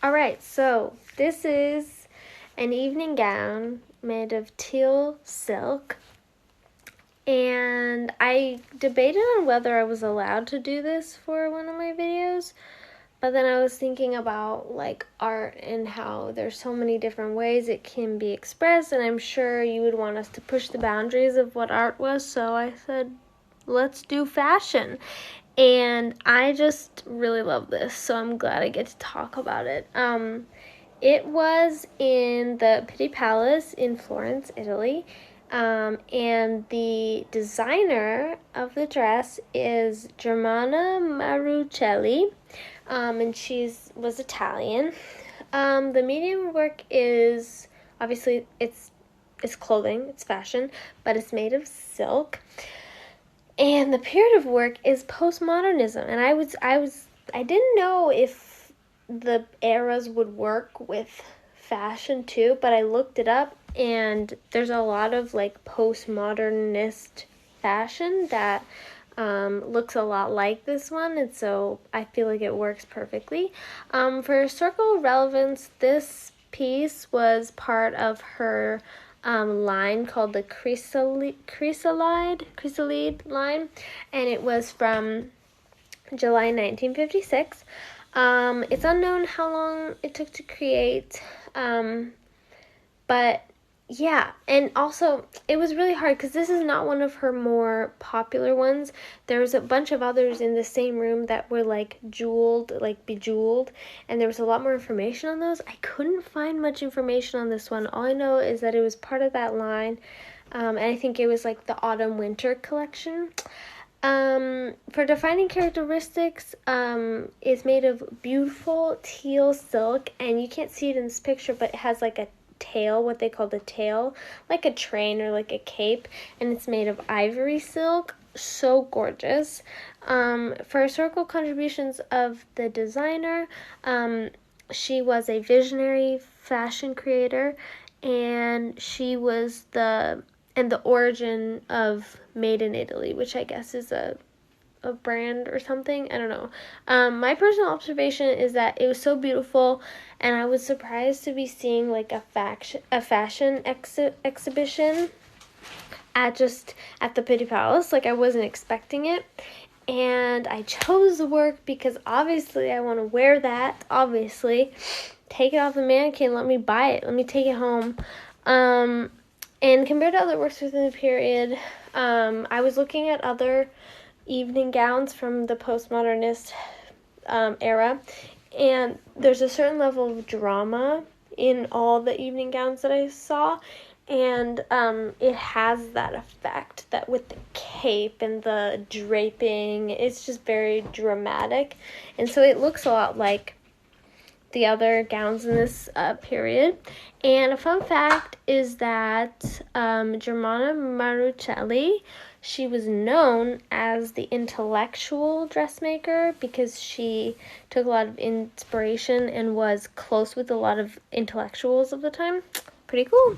Alright, so this is an evening gown made of teal silk. And I debated on whether I was allowed to do this for one of my videos, but then I was thinking about like art and how there's so many different ways it can be expressed, and I'm sure you would want us to push the boundaries of what art was, so I said, let's do fashion. And I just really love this, so I'm glad I get to talk about it. It was in the Pitti Palace in Florence, Italy. And the designer of the dress is Germana Maruccelli, and was Italian. The medium work is obviously it's clothing, it's fashion, but it's made of silk. And the period of work is postmodernism, and I didn't know if the eras would work with fashion too, but I looked it up, and there's a lot of like postmodernist fashion that looks a lot like this one, and so I feel like it works perfectly. For historical relevance, this piece was part of her line called the Chrysalide line, and it was from July 1956. It's unknown how long it took to create, but yeah, and also it was really hard because this is not one of her more popular ones. There was a bunch of others in the same room that were like bejeweled, and there was a lot more information on those. I couldn't find much information on this one. All I know is that it was part of that line, and I think it was like the autumn-winter collection. For defining characteristics, it's made of beautiful teal silk, and you can't see it in this picture, but it has like a tail, what they call the tail, like a train or like a cape, and it's made of ivory silk. So gorgeous. For historical contributions of the designer, she was a visionary fashion creator, and she was the origin of Made in Italy, which I guess is a brand or something. I don't know. My personal observation is that it was so beautiful, and I was surprised to be seeing like a fashion exhibition at the Pitti Palace. Like, I wasn't expecting it, and I chose the work because obviously I want to wear that. Obviously, take it off the mannequin. Let me buy it. Let me take it home. And compared to other works within the period, I was looking at other evening gowns from the postmodernist era, and there's a certain level of drama in all the evening gowns that I saw, and it has that effect, that with the cape and the draping, it's just very dramatic, and so it looks a lot like the other gowns in this period. And a fun fact is that Germana Maruccelli, she was known as the intellectual dressmaker because she took a lot of inspiration and was close with a lot of intellectuals of the time. Pretty cool.